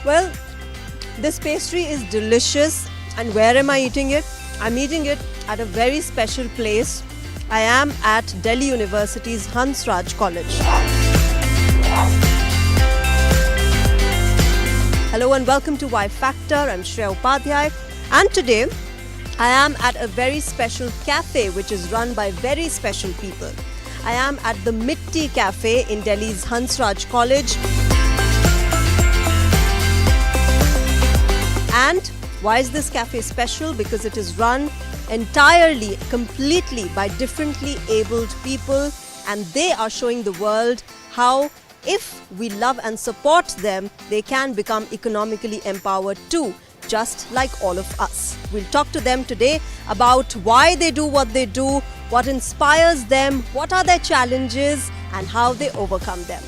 Well, this pastry is delicious. And where am I eating it? I'm eating it at a very special place. I am at Delhi University's Hansraj College. Hello and welcome to Y Factor. I'm Shreya Upadhyay. And today, I am at a very special cafe which is run by very special people. I am at the Mitti Cafe in Delhi's Hansraj College. And why is this cafe special? Because it is run entirely, completely by differently abled people, and they are showing the world how if we love and support them, they can become economically empowered too, just like all of us. We'll talk to them today about why they do what they do, what inspires them, what are their challenges, and how they overcome them.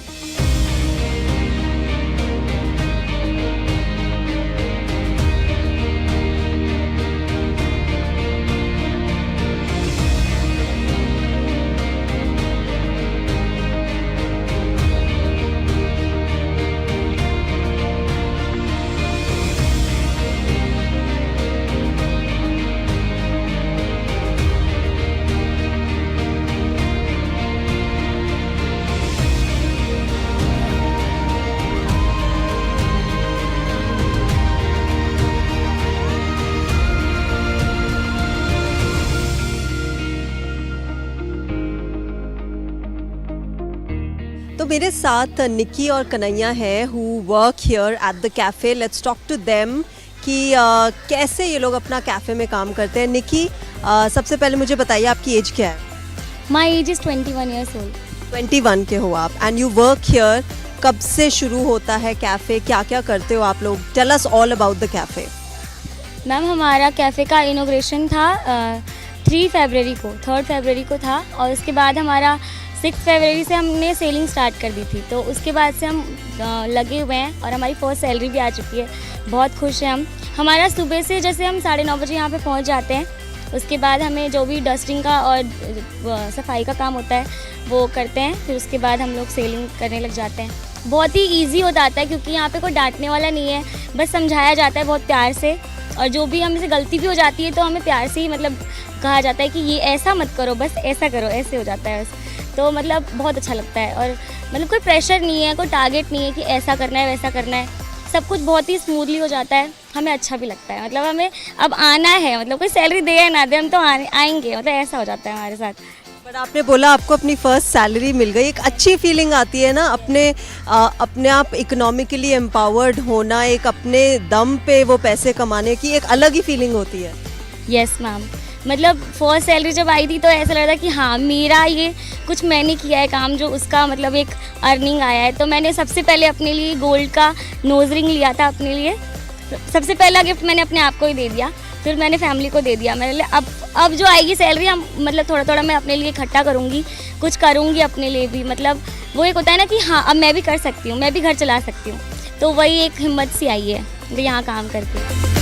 तो मेरे साथ निकी और कन्हैया हैं who work here at the cafe. Let's talk to them कि कैसे ये लोग अपना कैफ़े में काम करते हैं. निकी, सबसे पहले मुझे बताइए आपकी एज क्या है? My age is 21 years old. 21 के हो आप. And you work here. कब से शुरू होता है कैफ़े? क्या क्या करते हो आप लोग? Tell us all about the cafe. Ma'am, हमारा कैफ़े का इनॉग्रेशन था 3 फरवरी को था, और उसके बाद हमारा 6 फरवरी से हमने सेलिंग स्टार्ट कर दी थी. तो उसके बाद से हम लगे हुए हैं और हमारी फर्स्ट सैलरी भी आ चुकी है. बहुत खुश हैं हम. हमारा सुबह से जैसे हम 9:30 बजे यहाँ पे पहुँच जाते हैं, उसके बाद हमें जो भी डस्टिंग का और सफाई का काम होता है वो करते हैं. फिर उसके बाद हम लोग सेलिंग करने लग जाते हैं. बहुत ही ईजी हो जाता है क्योंकि यहाँ पे कोई डांटने वाला नहीं है, बस समझाया जाता है बहुत प्यार से. और जो भी हमसे गलती भी हो जाती है तो हमें प्यार से ही मतलब कहा जाता है कि ये ऐसा मत करो, बस ऐसा करो, ऐसे हो जाता है बस. तो मतलब बहुत अच्छा लगता है. और मतलब कोई प्रेशर नहीं है, कोई टारगेट नहीं है कि ऐसा करना है वैसा करना है. सब कुछ बहुत ही स्मूथली हो जाता है. हमें अच्छा भी लगता है. मतलब हमें अब आना है, मतलब कोई सैलरी दे या ना दे, हम तो आएंगे. मतलब ऐसा हो जाता है हमारे साथ. बट आपने बोला आपको अपनी फर्स्ट सैलरी मिल गई. एक अच्छी फीलिंग आती है ना, अपने आप इकोनॉमिकली एम्पावर्ड होना, एक अपने दम पे वो पैसे कमाने की एक अलग ही फीलिंग होती है. Yes ma'am. मतलब फर्स्ट सैलरी जब आई थी तो ऐसा लग रहा कि हाँ, मेरा ये कुछ मैंने किया है काम, जो उसका मतलब एक अर्निंग आया है. तो मैंने सबसे पहले अपने लिए गोल्ड का नोज रिंग लिया था अपने लिए. सबसे पहला गिफ्ट मैंने अपने आप को ही दे दिया, फिर मैंने फैमिली को दे दिया. मैंने अब जो आएगी सैलरी, हम मतलब थोड़ा थोड़ा मैं अपने लिए इकट्ठा करूँगी, कुछ करूँगी अपने लिए भी. मतलब वो एक होता है ना कि हाँ, अब मैं भी कर सकती हूँ, मैं भी घर चला सकती हूँ. तो वही एक हिम्मत सी आई है यहाँ काम करके.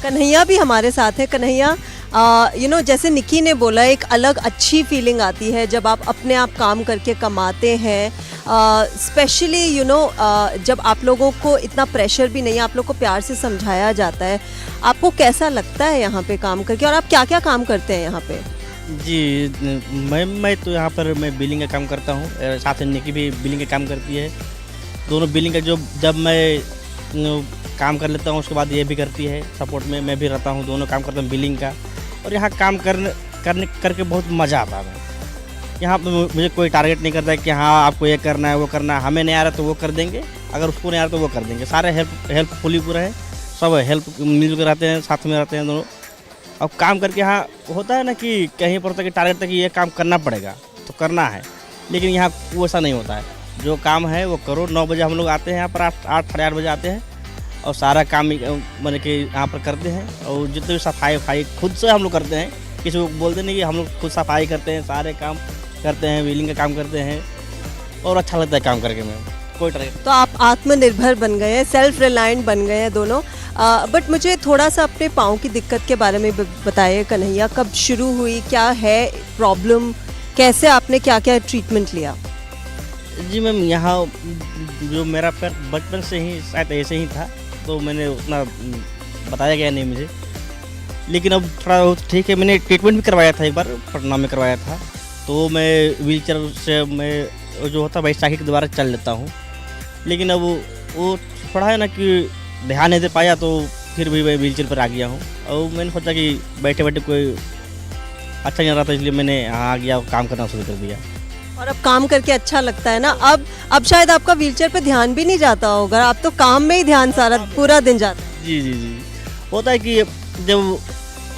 कन्हैया भी हमारे साथ है. कन्हैया, जैसे निकी ने बोला, एक अलग अच्छी फीलिंग आती है जब आप अपने आप काम करके कमाते हैं. स्पेशली जब आप लोगों को इतना प्रेशर भी नहीं है, आप लोग को प्यार से समझाया जाता है. आपको कैसा लगता है यहाँ पे काम करके, और आप क्या क्या काम करते हैं यहाँ पे? जी, मैं तो यहाँ पर मैं बिलिंग का काम करता हूँ. साथ में निकी भी बिलिंग का काम करती है. दोनों बिलिंग का जब मैं काम कर लेता हूँ, उसके बाद ये भी करती है. सपोर्ट में मैं भी रहता हूँ, दोनों काम करता हूँ बिलिंग का. और यहाँ काम करके बहुत मज़ा आता है. यहाँ पे मुझे कोई टारगेट नहीं करता है कि हाँ आपको ये करना है वो करना है. हमें नहीं आ रहा तो वो कर देंगे, अगर उसको नहीं आ रहा तो वो कर देंगे. सारे हेल्पफुली पूरा है, सब हेल्प मिलजुल कर रहते हैं, साथ में रहते हैं दोनों. अब काम करके यहाँ होता है ना कि कहीं पर होता है कि टारगेट तक ये काम करना पड़ेगा तो करना है, लेकिन यहाँ वैसा नहीं होता है. जो काम है वो करो. 9 बजे हम लोग आते हैं यहाँ पर, 8 साढ़े 8 बजे आते हैं और सारा काम मैंने कि यहाँ पर करते हैं. और जितने भी सफाई खुद से हम लोग करते हैं, किसी को बोलते नहीं कि हम लोग खुद सफाई करते हैं, सारे काम करते हैं, व्हीलिंग का काम करते हैं. और अच्छा लगता है काम करके. मैं कोई टारगेट. तो आप आत्मनिर्भर बन गए हैं, सेल्फ रिलायंट बन गए हैं दोनों. बट मुझे थोड़ा सा अपने पाँव की दिक्कत के बारे में बताइए कन्हैया. कब शुरू हुई, क्या है प्रॉब्लम, कैसे आपने क्या क्या ट्रीटमेंट लिया? जी मैम, यहाँ जो मेरा पैर बचपन से ही शायद ऐसे ही था, तो मैंने उतना बताया गया नहीं मुझे। लेकिन अब थोड़ा ठीक है, मैंने ट्रीटमेंट भी करवाया था, एक बार पटना में करवाया था। तो मैं व्हीलचेयर से मैं जो होता है बैसाखी के द्वारा चल लेता हूँ। लेकिन अब वो थोड़ा है ना कि ध्यान नहीं दे पाया, तो फिर भी मैं व्हीलचेयर पर आ गया हूँ। और मैंने सोचा कि बैठे बैठे कोई अच्छा नहीं रहा था, इसलिए मैंने यहाँ आ गया, काम करना शुरू कर दिया। और अब काम करके अच्छा लगता है ना। अब शायद आपका व्हीलचेयर पे ध्यान भी नहीं जाता होगा, अब तो काम में ही ध्यान सारा पूरा दिन जाता है। जी जी जी, होता है कि जब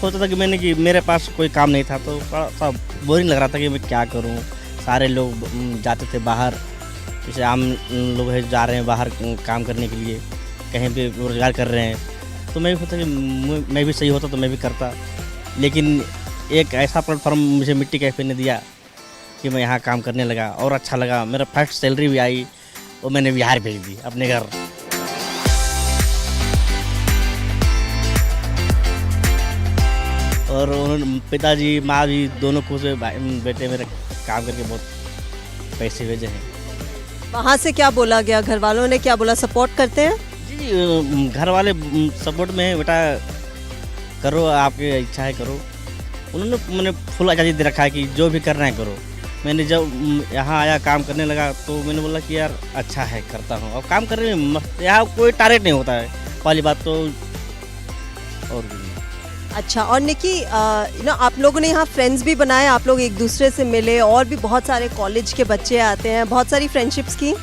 होता था कि कि मेरे पास कोई काम नहीं था, तो थोड़ा सा बोरिंग लग रहा था कि मैं क्या करूं। सारे लोग जाते थे बाहर, जैसे आम लोग है जा रहे हैं बाहर काम करने के लिए, कहीं भी रोजगार कर रहे हैं। तो मैं भी सोचा कि मैं भी सही होता तो मैं भी करता। लेकिन एक ऐसा प्लेटफॉर्म मुझे मिट्टी कैफे ने दिया कि मैं यहाँ काम करने लगा और अच्छा लगा। मेरा फर्स्ट सैलरी भी आई, वो मैंने बिहार भेज दी अपने घर। और उन्होंने पिताजी माँ भी दोनों खुश हुए, बेटे मेरे काम करके बहुत पैसे भेजे हैं। वहाँ से क्या बोला गया, घर वालों ने क्या बोला, सपोर्ट करते हैं? जी, घर वाले सपोर्ट में है, बेटा करो, आपकी इच्छा है करो। उन्होंने मैंने फुल आज़ादी दे रखा है कि जो भी करना है करो। मैंने जब यहाँ आया काम करने लगा, तो मैंने बोला कि यार अच्छा है, करता हूँ। और काम करने में यहाँ कोई टारगेट नहीं होता है, पहली बात तो। और अच्छा, और निकी आप लोगों ने यहाँ फ्रेंड्स भी बनाए, आप लोग एक दूसरे से मिले, और भी बहुत सारे कॉलेज के बच्चे आते हैं, बहुत सारी फ्रेंडशिप्स की।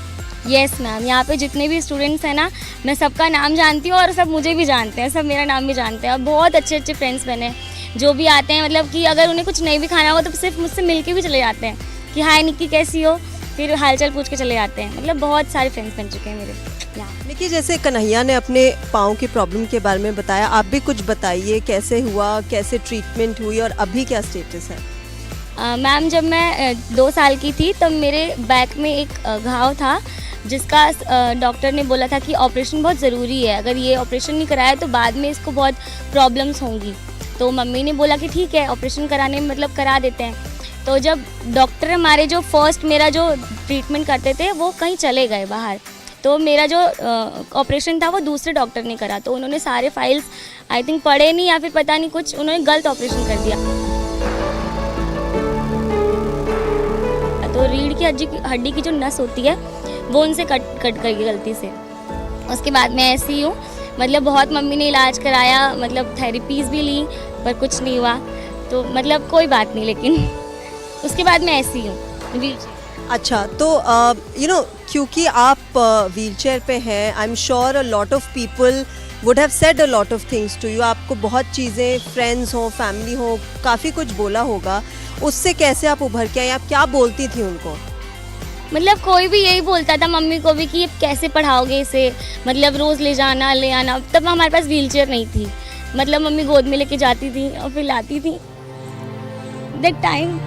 यस मैम, यहाँ पे जितने भी स्टूडेंट्स हैं ना, मैं सबका नाम जानती हूँ और सब मुझे भी जानते हैं, सब मेरा नाम भी जानते हैं। और बहुत अच्छे अच्छे फ्रेंड्स बने जो भी आते हैं, मतलब कि अगर उन्हें कुछ नहीं भी खाना हो तो सिर्फ मुझसे मिल के भी चले जाते हैं कि हाय निक्की कैसी हो, फिर हालचाल पूछ के चले जाते हैं। मतलब बहुत सारे फ्रेंड्स बन चुके हैं मेरे यहाँ। निकी, जैसे कन्हैया ने अपने पाँव की प्रॉब्लम के बारे में बताया, आप भी कुछ बताइए, कैसे हुआ, कैसे ट्रीटमेंट हुई और अभी क्या स्टेटस है? मैम, जब मैं 2 साल की थी तब मेरे बैक में एक घाव था, जिसका डॉक्टर ने बोला था कि ऑपरेशन बहुत ज़रूरी है, अगर ये ऑपरेशन नहीं कराया तो बाद में इसको बहुत प्रॉब्लम्स होंगी। तो मम्मी ने बोला कि ठीक है, ऑपरेशन कराने में मतलब करा देते हैं। तो जब डॉक्टर हमारे जो फर्स्ट मेरा जो ट्रीटमेंट करते थे वो कहीं चले गए बाहर, तो मेरा जो ऑपरेशन था वो दूसरे डॉक्टर ने करा। तो उन्होंने सारे फाइल्स आई थिंक पढ़े नहीं या फिर पता नहीं कुछ, उन्होंने गलत ऑपरेशन कर दिया। तो रीढ़ की हड्डी की जो नस होती है वो उनसे कट गई गलती से। उसके बाद मैं ऐसी हूँ, मतलब बहुत मम्मी ने इलाज कराया, मतलब थेरेपीज़ भी ली, पर कुछ नहीं हुआ। तो मतलब कोई बात नहीं, लेकिन उसके बाद मैं ऐसी हूँ। अच्छा, तो क्योंकि आप व्हीलचेयर पे हैं, I am sure a lot of people would have said a lot of things to you. आपको बहुत चीज़ें, फ्रेंड्स हो, फैमिली हो, काफ़ी कुछ बोला होगा। उससे कैसे आप उभर के आई, आप क्या बोलती थी उनको? मतलब कोई भी यही बोलता था, मम्मी को भी, कि ये कैसे पढ़ाओगे इसे, मतलब रोज़ ले जाना ले आना। तब हमारे पास व्हीलचेयर नहीं थी, मतलब मम्मी गोद में लेके जाती थी और फिर लाती थी दैट टाइम।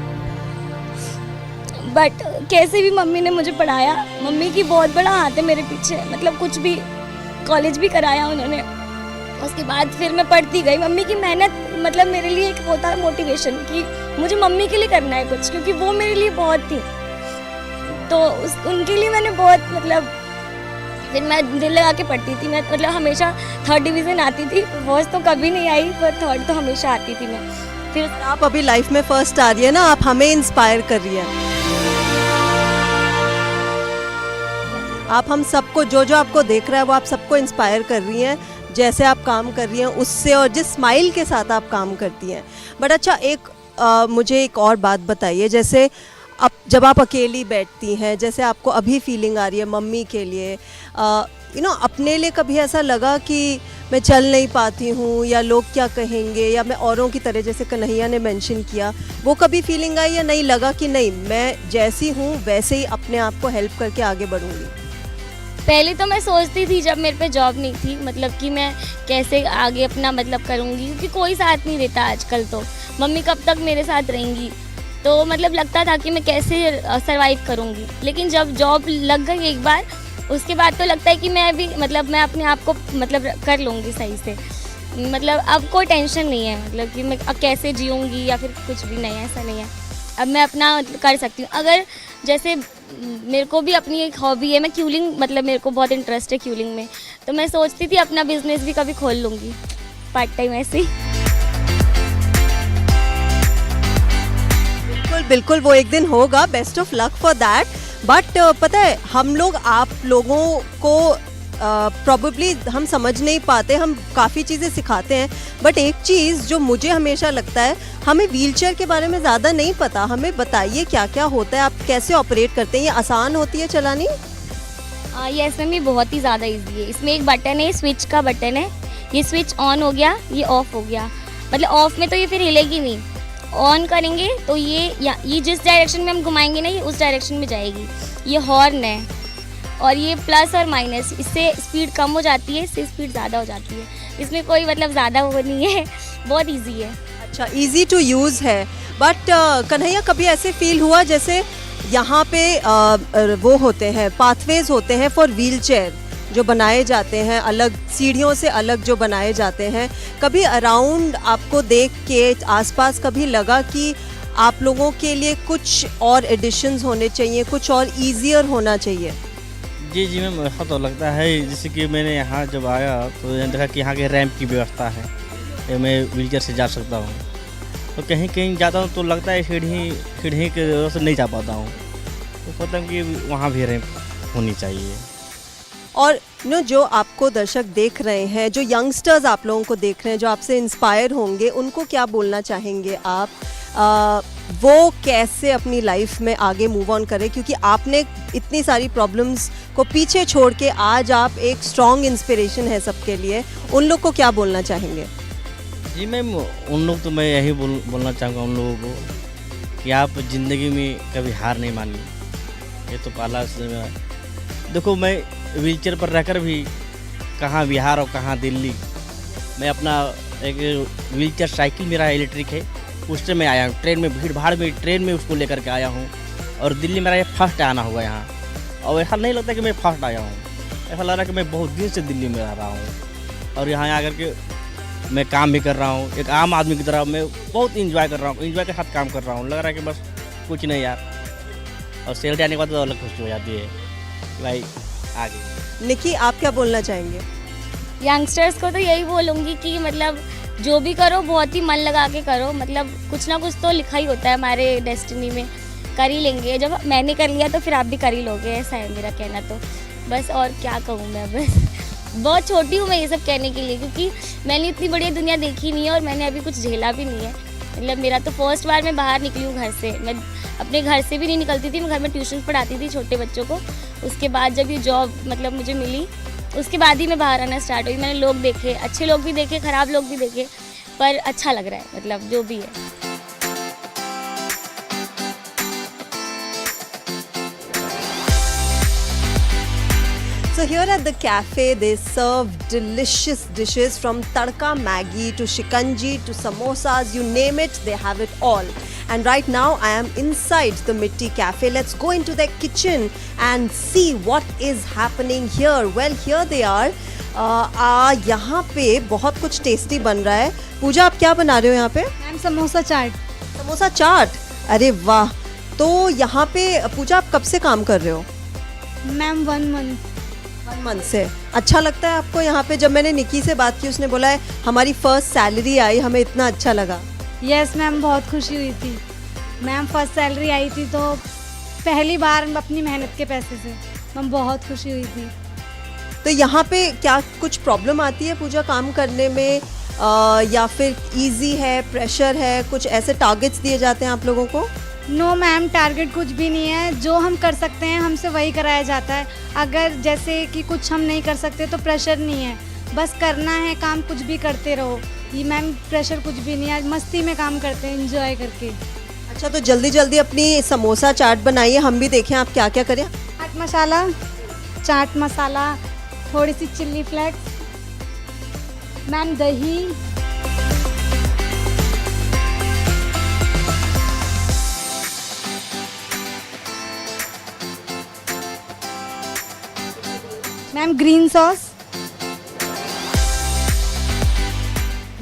बट कैसे भी मम्मी ने मुझे पढ़ाया, मम्मी की बहुत बड़ा हाथ है मेरे पीछे, मतलब कुछ भी कॉलेज भी कराया उन्होंने। उसके बाद फिर मैं पढ़ती गई। मम्मी की मेहनत मतलब मेरे लिए एक होता है मोटिवेशन कि मुझे मम्मी के लिए करना है कुछ, क्योंकि वो मेरे लिए बहुत थी। तो उनके लिए मैंने बहुत मतलब फिर मैं दिल लगा के पढ़ती थी। मैं मतलब हमेशा 3rd डिवीज़न आती थी, फर्स्ट तो कभी नहीं आई, पर 3rd तो हमेशा आती थी मैं। फिर आप अभी लाइफ में फर्स्ट आ रही है ना, आप हमें इंस्पायर कर रही है। आप हम सबको, जो आपको देख रहा है वो आप सबको इंस्पायर कर रही हैं, जैसे आप काम कर रही हैं उससे, और जिस स्माइल के साथ आप काम करती हैं। बट अच्छा, मुझे एक और बात बताइए, जैसे अब जब आप अकेली बैठती हैं, जैसे आपको अभी फीलिंग आ रही है मम्मी के लिए, अपने लिए कभी ऐसा लगा कि मैं चल नहीं पाती हूँ, या लोग क्या कहेंगे, या मैं औरों की तरह, जैसे कन्हैया ने मेंशन किया, वो कभी फीलिंग आई, या नहीं लगा कि नहीं, मैं जैसी हूँ वैसे ही अपने आप को हेल्प करके आगे बढ़ूँगी? पहले तो मैं सोचती थी जब मेरे पे जॉब नहीं थी, मतलब कि मैं कैसे आगे अपना मतलब करूँगी, क्योंकि कोई साथ नहीं देता आजकल, तो मम्मी कब तक मेरे साथ रहेंगी, तो मतलब लगता था कि मैं कैसे सरवाइव करूँगी। लेकिन जब जॉब लग गई एक बार, उसके बाद तो लगता है कि मैं भी मतलब मैं अपने आप को मतलब कर लूँगी सही से, मतलब अब कोई टेंशन नहीं है, मतलब कि मैं कैसे जीऊँगी या फिर कुछ भी नहीं है, ऐसा नहीं है। अब मैं अपना कर सकती हूँ। अगर जैसे मेरे को भी अपनी एक हॉबी है, मैं क्यूलिंग मतलब मेरे को बहुत इंटरेस्ट है क्यूलिंग में, तो मैं सोचती थी अपना बिजनेस भी कभी खोल लूँगी पार्ट टाइम ऐसे ही। बिल्कुल बिल्कुल, वो एक दिन होगा, best of luck for that. But पता है हम लोग आप लोगों को प्रॉबेबली हम समझ नहीं पाते, हम काफ़ी चीज़ें सिखाते हैं, बट एक चीज़ जो मुझे हमेशा लगता है, हमें व्हीलचेयर के बारे में ज़्यादा नहीं पता। हमें बताइए क्या क्या होता है, आप कैसे ऑपरेट करते हैं, ये आसान होती है चलानी? ये इसमें भी बहुत ही ज़्यादा इजी है। इसमें एक बटन है, स्विच का बटन है, ये स्विच ऑन हो गया, ये ऑफ हो गया, मतलब ऑफ में तो ये फिर हिलेगी नहीं, ऑन करेंगे तो ये जिस डायरेक्शन में हम घुमाएंगे ना ये उस डायरेक्शन में जाएगी। ये हॉर्न है और ये प्लस और माइनस, इससे स्पीड कम हो जाती है, इससे स्पीड ज़्यादा हो जाती है। इसमें कोई मतलब ज़्यादा वो नहीं है, बहुत इजी है। अच्छा, इजी टू यूज़ है। बट कन्हैया, कभी ऐसे फील हुआ जैसे यहाँ पे वो होते हैं, पाथवेज होते हैं फॉर व्हीलचेयर जो बनाए जाते हैं, अलग सीढ़ियों से अलग जो बनाए जाते हैं, कभी अराउंड आपको देख के आसपास कभी लगा कि आप लोगों के लिए कुछ और एडिशंस होने चाहिए, कुछ और ईजियर होना चाहिए? जी जी मैम, ऐसा तो लगता है। जैसे कि मैंने यहाँ जब आया तो यहाँ देखा कि यहाँ के रैंप की व्यवस्था है, ये मैं व्हीलचेयर से जा सकता हूँ। तो कहीं कहीं जाता हूँ तो लगता है सीढ़ी की वजह से नहीं जा पाता हूँ, तो सोचता हूँ कि वहाँ भी रैंप होनी चाहिए। और जो आपको दर्शक देख रहे हैं, जो यंगस्टर्स आप लोगों को देख रहे हैं, जो आपसे इंस्पायर होंगे, उनको क्या बोलना चाहेंगे आप? वो कैसे अपनी लाइफ में आगे मूव ऑन करें, क्योंकि आपने इतनी सारी प्रॉब्लम्स को पीछे छोड़ के आज आप एक स्ट्रॉन्ग इंस्पिरेशन है सबके लिए, उन लोग को क्या बोलना चाहेंगे? जी मैम, उन लोग तो मैं यही बोलना चाहूँगा उन लोगों को कि आप ज़िंदगी में कभी हार नहीं मानिए। ये तो पहला देखो, मैं व्हीलचेयर पर रहकर भी कहाँ बिहार और कहाँ दिल्ली, मैं अपना एक व्हीलचेयर साइकिल मेरा इलेक्ट्रिक है, उससे मैं आया हूँ। ट्रेन में भीड़ भाड़ में ट्रेन में उसको लेकर के आया हूँ, और दिल्ली मेरा ये फर्स्ट आना हुआ यहाँ। और ऐसा नहीं लगता कि मैं फर्स्ट आया हूँ, ऐसा लग रहा है कि मैं बहुत दिन से दिल्ली में रह रहा हूँ, और यहाँ आकर के मैं काम भी कर रहा हूँ एक आम आदमी की तरह। मैं बहुत इंजॉय कर रहा हूँ, इंजॉय के साथ काम कर रहा हूँ। लग रहा है कि बस कुछ नहीं यार, और सैलरी आने के बाद तो अलग खुशी हो जाती है कि भाई आगे। निकी, आप क्या बोलना चाहेंगे? यंगस्टर्स को तो यही बोलूँगी कि मतलब जो भी करो बहुत ही मन लगा के करो, मतलब कुछ ना कुछ तो लिखा ही होता है हमारे डेस्टिनी में, कर ही लेंगे। जब मैंने कर लिया तो फिर आप भी कर ही लोगे, ऐसा है मेरा कहना। तो बस और क्या कहूँ मैं, बस बहुत छोटी हूँ मैं ये सब कहने के लिए, क्योंकि मैंने इतनी बढ़िया दुनिया देखी नहीं है और मैंने अभी कुछ झेला भी नहीं है। मतलब मेरा तो फर्स्ट बार मैं बाहर निकली हूँ घर से, मैं अपने घर से भी नहीं निकलती थी, मैं घर में ट्यूशन पढ़ाती थी छोटे बच्चों को। उसके बाद जब ये जॉब मतलब मुझे मिली, उसके बाद ही मैं बाहर आना स्टार्ट हुई। मैंने लोग देखे, अच्छे लोग भी देखे, ख़राब लोग भी देखे, पर अच्छा लग रहा है, मतलब जो भी है। So here at the cafe, they serve delicious dishes from tadka Maggi to shikanji to samosas, you name it, they have it all. And right now I am inside the Mitti Cafe. Let's go into their kitchen and see what is happening here. Well, here they are. यहाँ पे बहुत कुछ tasty बन रहा है। पूजा, आप क्या बना रहे हो यहाँ पे? मैम समोसा चाट। समोसा चाट, अरे वाह। तो यहाँ पे पूजा, आप कब से काम कर रहे हो? Ma'am 1 month. 1 मंथ से। अच्छा लगता है आपको यहाँ पे? जब मैंने निकी से बात की, उसने बोला है हमारी फर्स्ट सैलरी आई, हमें इतना अच्छा लगा। यस मैम, बहुत खुशी हुई थी। मैम फर्स्ट सैलरी आई थी तो पहली बार अपनी मेहनत के पैसे से, मैम बहुत खुशी हुई थी। तो यहाँ पे क्या कुछ प्रॉब्लम आती है पूजा काम करने में, या फिर इजी है, प्रेशर है, कुछ ऐसे टारगेट्स दिए जाते हैं आप लोगों को? नो मैम, टारगेट कुछ भी नहीं है, जो हम कर सकते हैं हमसे वही कराया जाता है। अगर जैसे कि कुछ हम नहीं कर सकते तो प्रेशर नहीं है, बस करना है काम, कुछ भी करते रहो। ये मैम प्रेशर कुछ भी नहीं है, मस्ती में काम करते हैं एंजॉय करके। अच्छा, तो जल्दी जल्दी अपनी समोसा चाट बनाइए, हम भी देखें आप क्या क्या करें। चाट मसाला, थोड़ी सी चिल्ली फ्लेक्स, मैम दही, ma'am green sauce,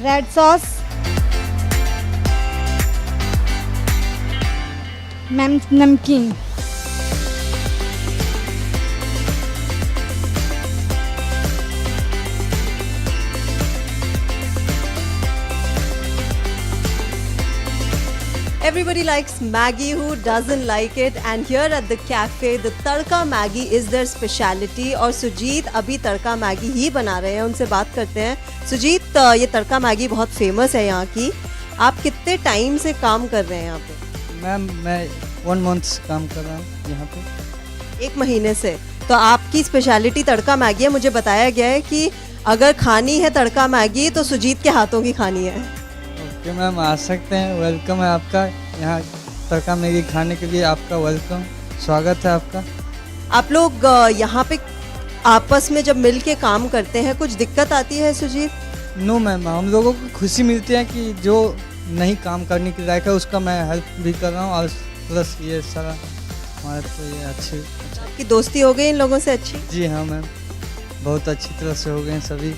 red sauce, ma'am नमकीन। Everybody likes Maggie, who doesn't like it? And here at the cafe, the tadka Maggi is their speciality. और सुजीत अभी तड़का मैगी ही बना रहे हैं, उनसे बात करते हैं। सुजीत, ये तड़का मैगी बहुत फेमस है यहाँ की। आप कितने टाइम से काम कर रहे हैं यहाँ पे? मैम मैं 1 मंथ से काम कर रहा हूँ यहाँ पे। 1 महीने से। तो आपकी स्पेशलिटी तड़का मैगी है। मुझे बताया गया है कि अगर खानी है तड़का मैगी तो सुजीत के हाथों की खानी है। ओके मैम, आ सकते हैं। वेलकम है आपका यहाँ तड़का मैगी खाने के लिए। आपका वेलकम, स्वागत है आपका। आप लोग यहाँ पे आपस में जब मिल के काम करते हैं, कुछ दिक्कत आती है सुजीत? नो मैम, हम लोगों को खुशी मिलती है कि जो नहीं काम करने की लायक है उसका मैं हेल्प भी कर रहा हूँ। और प्लस ये सारा हमारा तो ये अच्छी आपकी दोस्ती हो गई इन लोगों से अच्छी? जी हाँ मैम, बहुत अच्छी तरह से हो गए हैं। सभी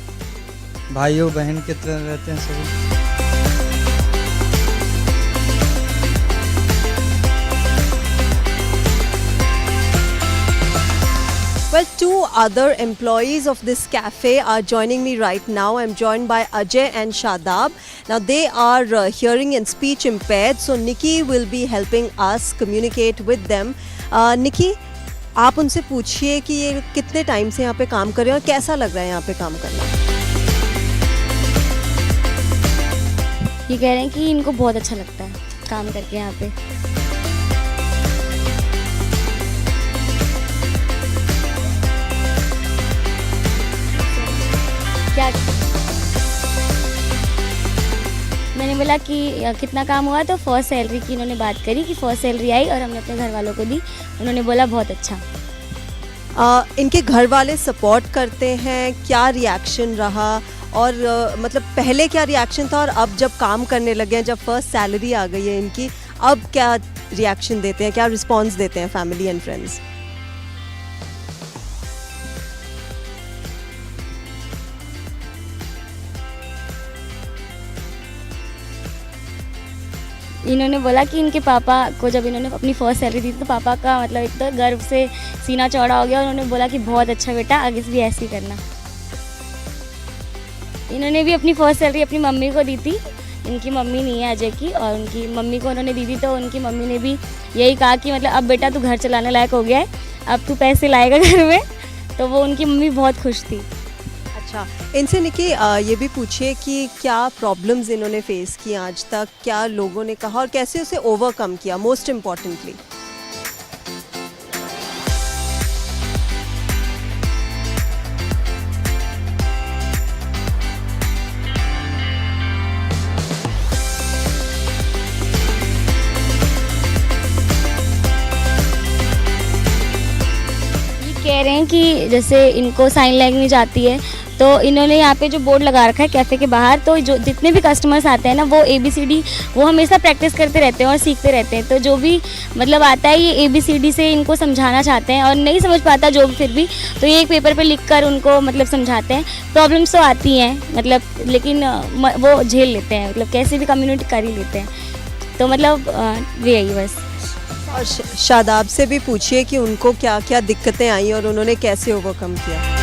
भाइयों बहन की तरह रहते हैं सभी। Well, 2 other employees of this cafe are joining me right now. I'm joined by Ajay and Shadab. Now, they are hearing and speech impaired, so Nikki will be helping us communicate with them. Nikki, आप उनसे पूछिए कि ये कितने time से यहाँ पे काम कर रहे हैं और कैसा लग रहा है यहाँ पे काम करना? ये कह रहे हैं कि इनको बहुत अच्छा लगता है काम करके यहाँ पे। क्या मैंने बोला कि कितना काम हुआ, तो फर्स्ट सैलरी की इन्होंने बात करी कि फर्स्ट सैलरी आई और हमने अपने घर वालों को दी। उन्होंने बोला बहुत अच्छा। इनके घर वाले सपोर्ट करते हैं? क्या रिएक्शन रहा? और मतलब पहले क्या रिएक्शन था और अब जब काम करने लगे हैं, जब फर्स्ट सैलरी आ गई है इनकी, अब क्या रिएक्शन देते हैं, क्या रिस्पॉन्स देते हैं फैमिली एंड फ्रेंड्स? इन्होंने बोला कि इनके पापा को जब इन्होंने अपनी फर्स्ट सैलरी दी तो पापा का मतलब एक तो गर्व से सीना चौड़ा हो गया। उन्होंने बोला कि बहुत अच्छा बेटा, आगे से भी ऐसे ही करना। इन्होंने भी अपनी फर्स्ट सैलरी अपनी मम्मी को दी थी। इनकी मम्मी नहीं है अजय की, और उनकी मम्मी को उन्होंने दी थी, तो उनकी मम्मी ने भी यही कहा कि मतलब अब बेटा तू घर चलाने लायक हो गया है, अब तू पैसे लाएगा घर में। तो वो उनकी मम्मी बहुत खुश थी। अच्छा, इनसे निकी ये भी पूछिए कि क्या प्रॉब्लम्स इन्होंने फेस की आज तक, क्या लोगों ने कहा और कैसे उसे ओवरकम किया, मोस्ट इम्पॉर्टेंटली? कह रहे हैं कि जैसे इनको साइन लैंग्वेज आती है, तो इन्होंने यहाँ पे जो बोर्ड लगा रखा है कैफ़े के बाहर, तो जो जितने भी कस्टमर्स आते हैं ना, वो ABCD वो हमेशा प्रैक्टिस करते रहते हैं और सीखते रहते हैं। तो जो भी मतलब आता है ये ABCD से इनको समझाना चाहते हैं, और नहीं समझ पाता जो भी फिर भी तो ये एक पेपर पे लिख कर उनको मतलब समझाते हैं। प्रॉब्लम्स तो आती हैं मतलब, लेकिन वो झेल लेते हैं, मतलब कैसे भी कम्युनिटी कर ही लेते हैं। तो मतलब यही बस। और शादाब से भी पूछिए कि उनको क्या क्या दिक्कतें आई और उन्होंने कैसे ओवरकम किया।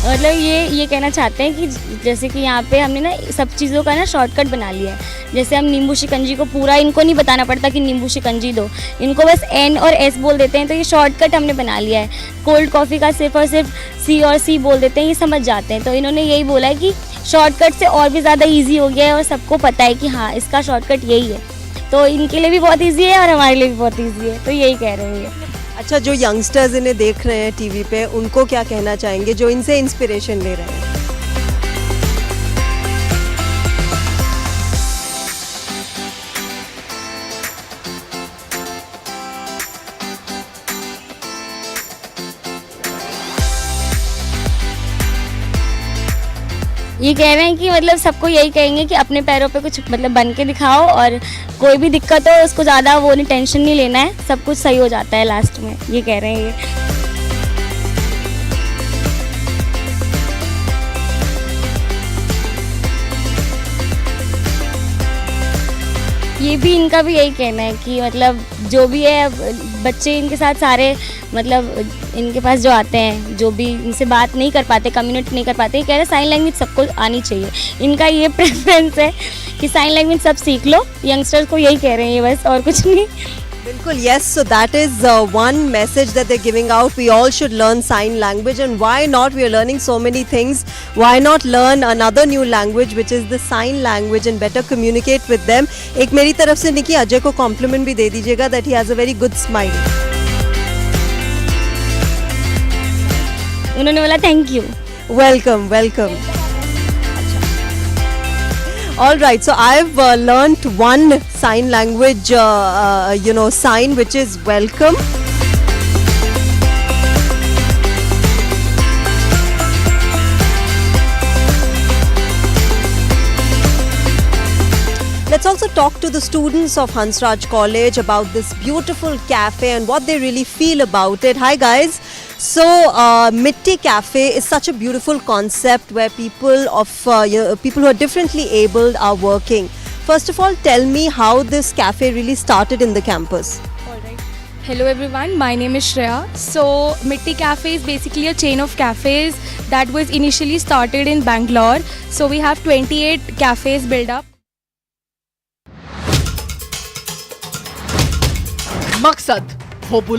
मतलब ये कहना चाहते हैं कि जैसे कि यहाँ पे हमने ना सब चीज़ों का ना शॉर्टकट बना लिया है। जैसे हम नींबू शिकंजी को पूरा इनको नहीं बताना पड़ता कि नींबू शिकंजी दो, इनको बस N और S बोल देते हैं, तो ये शॉर्टकट हमने बना लिया है। कोल्ड कॉफ़ी का सिर्फ और सिर्फ C और C बोल देते हैं, ये समझ जाते हैं। तो इन्होंने यही बोला है कि शॉर्टकट से और भी ज़्यादा ईजी हो गया है और सबको पता है कि हाँ इसका शॉर्टकट यही है। तो इनके लिए भी बहुत ईजी है और हमारे लिए भी बहुत ईजी है, तो यही कह रहे हैं ये। अच्छा, जो यंगस्टर्स इन्हें देख रहे हैं टीवी पे, उनको क्या कहना चाहेंगे जो इनसे इंस्पिरेशन ले रहे हैं? ये कह रहे हैं कि मतलब सबको यही कहेंगे कि अपने पैरों पे कुछ मतलब बन के दिखाओ, और कोई भी दिक्कत हो उसको ज़्यादा वो नहीं टेंशन नहीं लेना है, सब कुछ सही हो जाता है लास्ट में, ये कह रहे हैं ये। ये भी इनका भी यही कहना है कि मतलब जो भी है बच्चे इनके साथ सारे मतलब इनके पास जो आते हैं जो भी इनसे बात नहीं कर पाते कम्युनिकेट नहीं कर पाते, ये कह रहे हैं साइन लैंग्वेज सबको आनी चाहिए। इनका ये प्रेफरेंस है कि साइन लैंग्वेज सब सीख लो, यंगस्टर्स को यही कह रहे हैं ये बस, और कुछ नहीं। Bilkul, yes. So that is one message that they're giving out. We all should learn sign language, and why not? We are learning so many things. Why not learn another new language, which is the sign language, and better communicate with them? एक मेरी तरफ से निकी अजय को compliment भी दे दीजिएगा that he has a very good smile. उन्होंने बोला thank you. Welcome, welcome. All right, so I've learnt one sign language, sign which is welcome. Let's also talk to the students of Hansraj College about this beautiful cafe and what they really feel about it. Hi guys. So, Mitti Cafe is such a beautiful concept where people who are differently abled are working. First of all, tell me how this cafe really started in the campus. Alright. Hello everyone, my name is Shreya. So, Mitti Cafe is basically a chain of cafes that was initially started in Bangalore. So, we have 28 cafes built up. मकसद वो बुलंद